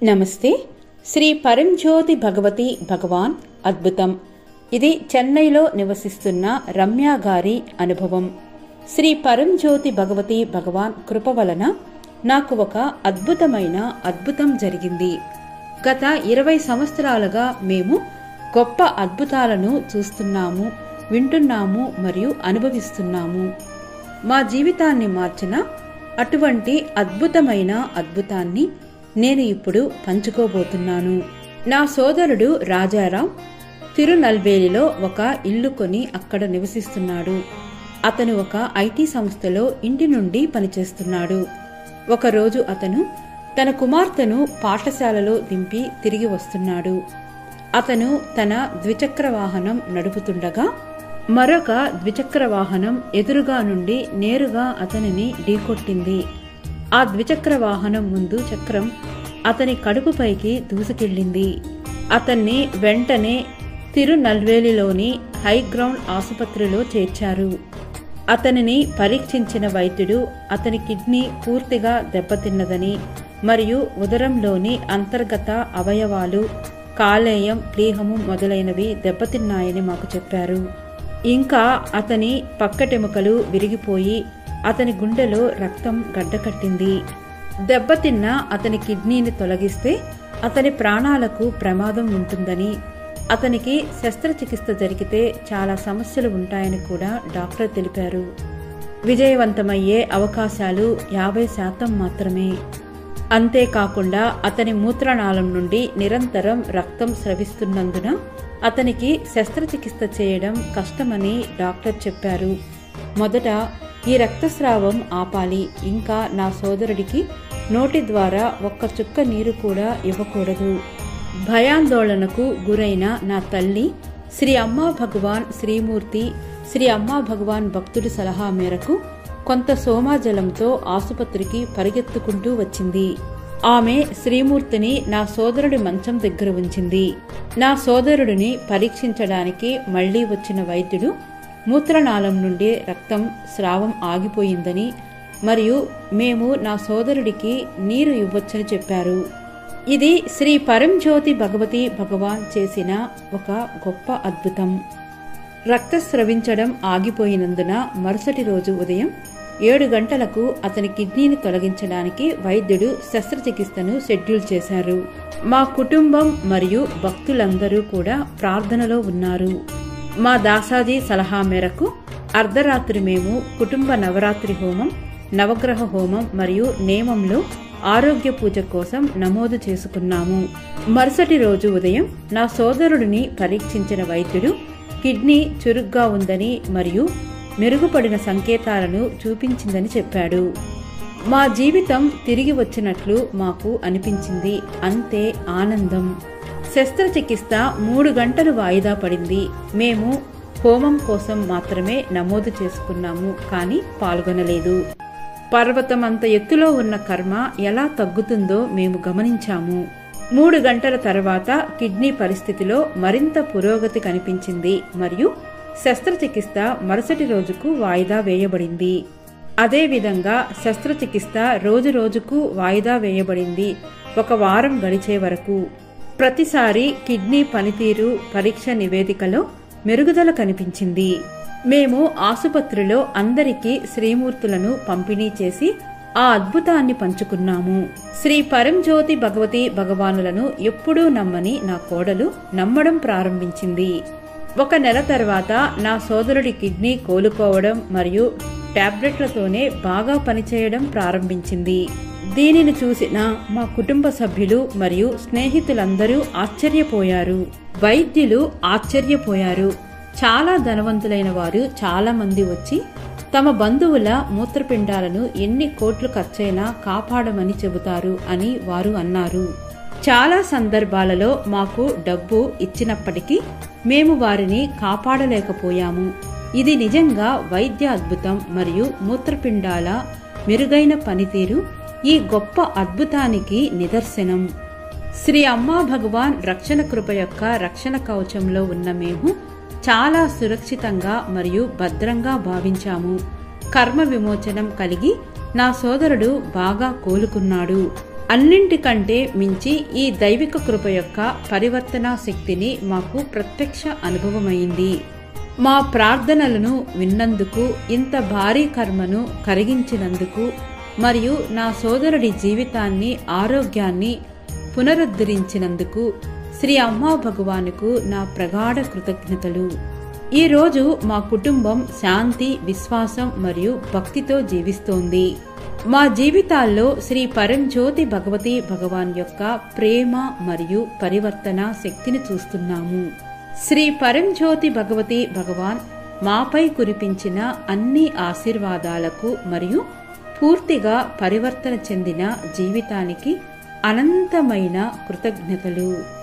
నమస్తే. శ్రీ పరంజ్యోతి భగవతి భగవాన్ అద్భుతం. ఇది చెన్నైలో నివసిస్తున్న రమ్య గారి అనుభవం. శ్రీ పరంజ్యోతి భగవతి భగవాన్ కృప వలన నాకు ఒక అద్భుతం జరిగింది. గత 20 సంవత్సరాలుగా మేము గొప్ప అద్భుతాలను చూస్తున్నాము, వింటున్నాము మరియు అనుభవిస్తున్నాము. మా జీవితాన్ని మార్చిన అటువంటి అద్భుతాన్ని నేను ఇప్పుడు పంచుకోబోతున్నాను. నా సోదరుడు రాజారాం తిరునల్వేలిలో ఒక ఇల్లు కొని అక్కడ నివసిస్తున్నాడు. అతను ఒక ఐటీ సంస్థలో ఇంటి నుండి పనిచేస్తున్నాడు. ఒకరోజు అతను తన కుమార్తెను పాఠశాలలో దింపి తిరిగి వస్తున్నాడు. అతను తన ద్విచక్ర వాహనం నడుపుతుండగా మరొక ద్విచక్ర వాహనం ఎదురుగా నుండి నేరుగా అతనిని ఢీకొట్టింది. ఆ ద్విచక్ర వాహనం ముందు చక్రం అతని కడుపుపైకి దూసుకెళ్లింది. అతన్ని వెంటనే తిరునల్వేలిలోని హైగ్రౌండ్ ఆసుపత్రిలో చేర్చారు. అతనిని పరీక్షించిన వైద్యుడు అతని కిడ్నీ పూర్తిగా దెబ్బతిన్నదని మరియు ఉదరంలోని అంతర్గత అవయవాలు, కాలేయం, ప్లీహము మొదలైనవి దెబ్బతిన్నాయని మాకు చెప్పారు. ఇంకా అతని పక్కటెముకలు విరిగిపోయి అతని గుండెలో రక్తం గడ్డకట్టింది. దెబ్బతిన్న అతని కిడ్నీని తొలగిస్తే అతని ప్రాణాలకు ప్రమాదం ఉంటుందని, అతనికి శస్త్రచికిత్స జరిగితే చాలా సమస్యలు ఉంటాయని కూడా డాక్టర్ తెలిపారు. విజయవంతమయ్యే అవకాశాలు 50% మాత్రమే. అంతేకాకుండా అతని మూత్రనాళం నుండి నిరంతరం రక్తం స్రవిస్తున్నందున అతనికి శస్త్రచికిత్స చేయడం కష్టమని డాక్టర్ చెప్పారు. మొదట ఈ రక్తస్రావం ఆపాలి. ఇంకా నా సోదరుడికి నోటి ద్వారా ఒక్క చుక్క నీరు కూడా ఇవ్వకూడదు. భయాందోళనకు గురైన నా తల్లి శ్రీ అమ్మా భగవాన్ శ్రీమూర్తి, శ్రీ అమ్మా భగవాన్ భక్తుడి సలహా మేరకు కొంత సోమాజలంతో ఆసుపత్రికి పరిగెత్తుకుంటూ వచ్చింది. ఆమె శ్రీమూర్తిని నా సోదరుడి మంచం దగ్గర ఉంచింది. నా సోదరుడిని పరీక్షించడానికి మళ్లీ వచ్చిన వైద్యుడు మూత్రనాళం నుండి రక్తం స్రావం ఆగిపోయిందని మరియు మేము నా సోదరుడికి నీరు ఇవ్వొచ్చని చెప్పారు. ఇది శ్రీ పరంజ్యోతి భగవతి భగవాన్ చేసిన ఒక గొప్ప అద్భుతం. రక్తస్రవించడం ఆగిపోయినందున మరుసటి రోజు ఉదయం 7 గంటలకు అతని కిడ్నీని తొలగించడానికి వైద్యుడు శస్త్రచికిత్సను షెడ్యూల్ చేశారు. మా కుటుంబం మరియు భక్తులందరూ కూడా ప్రార్థనలో ఉన్నారు. మా దాసాజీ సలహా మేరకు అర్ధరాత్రి మేము కుటుంబ నవరాత్రి హోమం, నవగ్రహ హోమం మరియు నేమంలో ఆరోగ్య పూజ కోసం నమోదు చేసుకున్నాము. మరుసటి రోజు ఉదయం నా సోదరుడిని పరీక్షించిన వైద్యుడు కిడ్నీ చురుగ్గా ఉందని మరియు మెరుగుపడిన సంకేతాలను చూపించిందని చెప్పాడు. మా జీవితం తిరిగి వచ్చినట్లు మాకు అనిపించింది. అంతే ఆనందం. శస్త్రచికిత్స 3 గంటలు వాయిదా పడింది. మేము హోమం కోసం మాత్రమే నమోదు చేసుకున్నాము, కానీ పాల్గొనలేదు. పర్వతం అంత ఎత్తులో ఉన్న కర్మ ఎలా తగ్గుతుందో మేము గమనించాము. 3 గంటల తర్వాత కిడ్నీ పరిస్థితిలో మరింత పురోగతి కనిపించింది మరియు శస్త్రచికిత్స మరుసటి రోజుకు వాయిదా వేయబడింది. అదేవిధంగా శస్త్రచికిత్స రోజుకు వాయిదా వేయబడింది. 1 వారం గడిచే వరకు. ప్రతిసారి కిడ్నీ పనితీరు పరీక్ష నివేదికలో మెరుగుదల కనిపించింది. మేము ఆసుపత్రిలో అందరికీ శ్రీమూర్తులను పంపిణీ చేసి ఆ అద్భుతాన్ని పంచుకున్నాము. శ్రీ పరంజ్యోతి భగవతి భగవానులను ఎప్పుడూ నమ్మని నా కోడలు నమ్మడం ప్రారంభించింది. 1 నెల తర్వాత నా సోదరుడి కిడ్నీ కోలుకోవడం మరియు టాబ్లెట్లతోనే బాగా పనిచేయడం ప్రారంభించింది. దీనిని చూసిన మా కుటుంబ సభ్యులు మరియు స్నేహితులందరూ ఆశ్చర్యపోయారు. వైద్యులు ఆశ్చర్యపోయారు. చాలా ధనవంతులైన వారు చాలా మంది వచ్చి తమ బంధువుల మూత్రపిండాలను ఎన్ని కోట్లు ఖర్చైనా కాపాడమని చెబుతారు అని వారు అన్నారు. చాలా సందర్భాలలో మాకు డబ్బు ఇచ్చినప్పటికీ మేము వారిని కాపాడలేకపోయాము. ఇది నిజంగా వైద్య అద్భుతం మరియు మూత్రపిండాల మెరుగైన పనితీరు ఈ గొప్ప అద్భుతానికి నిదర్శనం. శ్రీ అమ్మా భగవాన్ రక్షణ కృప యొక్క రక్షణ కవచంలో ఉన్న మేము చాలా సురక్షితంగా మరియు భద్రంగా భావించాము. కర్మ విమోచనం కలిగి నా సోదరుడు బాగా కోలుకున్నాడు. అన్నింటికంటే మించి ఈ దైవిక కృప యొక్క పరివర్తన శక్తిని మాకు ప్రత్యక్ష అనుభవమైంది. మా ప్రార్థనలను విన్నందుకు, ఇంత భారీ కర్మను కరిగించినందుకు మరియు నా సోదరుడి జీవితాన్ని, ఆరోగ్యాన్ని పునరుద్ధరించినందుకు శ్రీ అమ్మా భగవానుకు నా ప్రగాఢ కృతజ్ఞతలు. ఈరోజు మా కుటుంబం శాంతి, విశ్వాసం మరియు భక్తితో జీవిస్తోంది. మా జీవితాల్లో శ్రీ పరంజ్యోతి భగవతి భగవాన్ యొక్క ప్రేమ మరియు పరివర్తన శక్తిని చూస్తున్నాము. శ్రీ పరంజ్యోతి భగవతి భగవాన్ మాపై కురిపించిన అన్ని ఆశీర్వాదాలకు మరియు పూర్తిగా పరివర్తన చెందిన జీవితానికి అనంతమైన కృతజ్ఞతలు.